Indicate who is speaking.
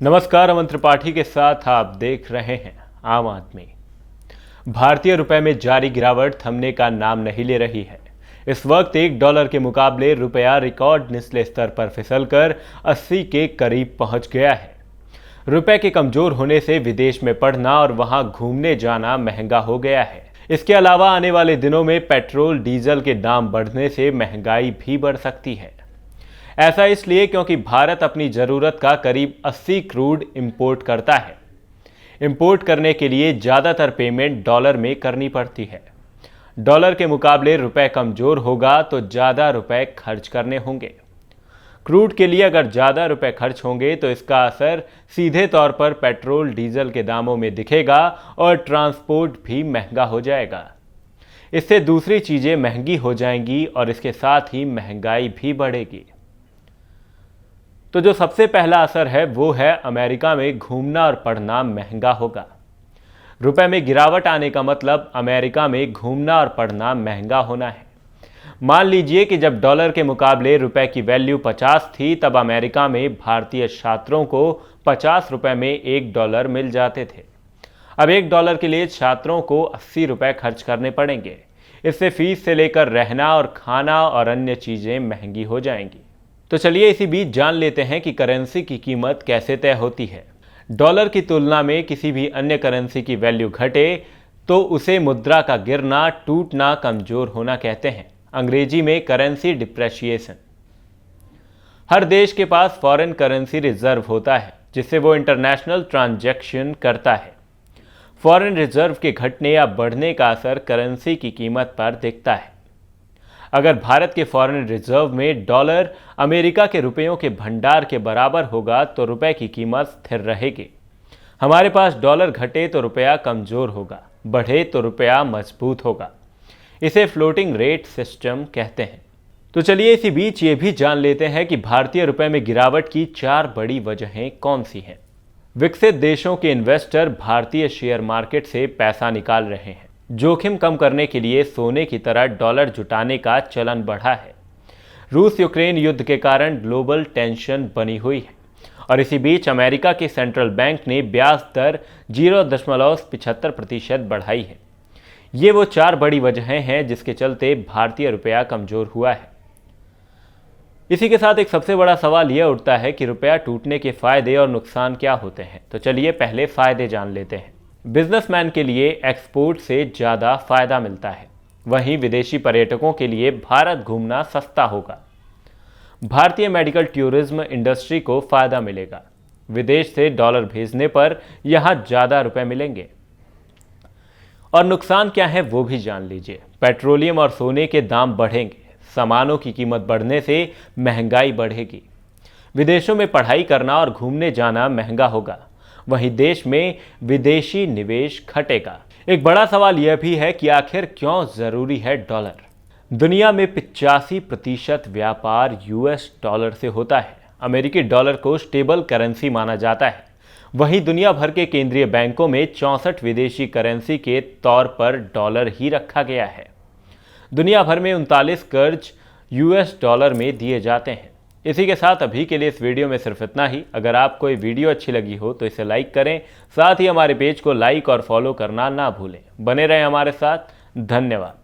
Speaker 1: नमस्कार, अमन त्रिपाठी के साथ आप देख रहे हैं आम आदमी। भारतीय रुपए में जारी गिरावट थमने का नाम नहीं ले रही है। इस वक्त $1 के मुकाबले रुपया रिकॉर्ड निचले स्तर पर फिसलकर 80 के करीब पहुंच गया है। रुपए के कमजोर होने से विदेश में पढ़ना और वहां घूमने जाना महंगा हो गया है। इसके अलावा आने वाले दिनों में पेट्रोल डीजल के दाम बढ़ने से महंगाई भी बढ़ सकती है। ऐसा इसलिए क्योंकि भारत अपनी ज़रूरत का करीब 80 क्रूड इंपोर्ट करता है। इंपोर्ट करने के लिए ज़्यादातर पेमेंट डॉलर में करनी पड़ती है। डॉलर के मुकाबले रुपए कमज़ोर होगा तो ज़्यादा रुपए खर्च करने होंगे। क्रूड के लिए अगर ज़्यादा रुपए खर्च होंगे तो इसका असर सीधे तौर पर पेट्रोल डीजल के दामों में दिखेगा और ट्रांसपोर्ट भी महंगा हो जाएगा। इससे दूसरी चीज़ें महंगी हो जाएंगी और इसके साथ ही महंगाई भी बढ़ेगी। तो जो सबसे पहला असर है वो है अमेरिका में घूमना और पढ़ना महंगा होगा। रुपए में गिरावट आने का मतलब अमेरिका में घूमना और पढ़ना महंगा होना है। मान लीजिए कि जब डॉलर के मुकाबले रुपए की वैल्यू 50 थी, तब अमेरिका में भारतीय छात्रों को 50 रुपए में $1 मिल जाते थे। अब $1 के लिए छात्रों को 80 रुपए खर्च करने पड़ेंगे। इससे फीस से लेकर रहना और खाना और अन्य चीज़ें महंगी हो जाएंगी। तो चलिए इसी बीच जान लेते हैं कि करेंसी की कीमत कैसे तय होती है। डॉलर की तुलना में किसी भी अन्य करेंसी की वैल्यू घटे तो उसे मुद्रा का गिरना, टूटना, कमजोर होना कहते हैं। अंग्रेजी में करेंसी डिप्रेशिएशन। हर देश के पास फॉरेन करेंसी रिजर्व होता है जिससे वो इंटरनेशनल ट्रांजैक्शन करता है। फॉरेन रिजर्व के घटने या बढ़ने का असर करेंसी की कीमत पर दिखता है। अगर भारत के फॉरेन रिजर्व में डॉलर अमेरिका के रुपयों के भंडार के बराबर होगा तो रुपए की कीमत स्थिर रहेगी। हमारे पास डॉलर घटे तो रुपया कमजोर होगा, बढ़े तो रुपया मजबूत होगा। इसे फ्लोटिंग रेट सिस्टम कहते हैं। तो चलिए इसी बीच ये भी जान लेते हैं कि भारतीय रुपए में गिरावट की 4 बड़ी वजहें कौन सी हैं। विकसित देशों के इन्वेस्टर भारतीय शेयर मार्केट से पैसा निकाल रहे हैं। जोखिम कम करने के लिए सोने की तरह डॉलर जुटाने का चलन बढ़ा है। रूस यूक्रेन युद्ध के कारण ग्लोबल टेंशन बनी हुई है और इसी बीच अमेरिका के सेंट्रल बैंक ने ब्याज दर 0.75% बढ़ाई है। ये वो 4 बड़ी वजहें हैं जिसके चलते भारतीय रुपया कमजोर हुआ है। इसी के साथ एक सबसे बड़ा सवाल यह उठता है कि रुपया टूटने के फायदे और नुकसान क्या होते हैं। तो चलिए पहले फायदे जान लेते हैं। बिजनेसमैन के लिए एक्सपोर्ट से ज़्यादा फायदा मिलता है। वहीं विदेशी पर्यटकों के लिए भारत घूमना सस्ता होगा। भारतीय मेडिकल टूरिज्म इंडस्ट्री को फायदा मिलेगा। विदेश से डॉलर भेजने पर यहां ज़्यादा रुपए मिलेंगे। और नुकसान क्या है वो भी जान लीजिए। पेट्रोलियम और सोने के दाम बढ़ेंगे। सामानों की कीमत बढ़ने से महंगाई बढ़ेगी। विदेशों में पढ़ाई करना और घूमने जाना महंगा होगा। वहीं देश में विदेशी निवेश घटेगा। एक बड़ा सवाल यह भी है कि आखिर क्यों जरूरी है डॉलर। दुनिया में 85% व्यापार US डॉलर से होता है। अमेरिकी डॉलर को स्टेबल करेंसी माना जाता है। वहीं दुनिया भर के केंद्रीय बैंकों में 64 विदेशी करेंसी के तौर पर डॉलर ही रखा गया है। दुनिया भर में 39 कर्ज US डॉलर में दिए जाते हैं। इसी के साथ अभी के लिए इस वीडियो में सिर्फ इतना ही। अगर आपको ये वीडियो अच्छी लगी हो तो इसे लाइक करें। साथ ही हमारे पेज को लाइक और फॉलो करना ना भूलें। बने रहें हमारे साथ। धन्यवाद।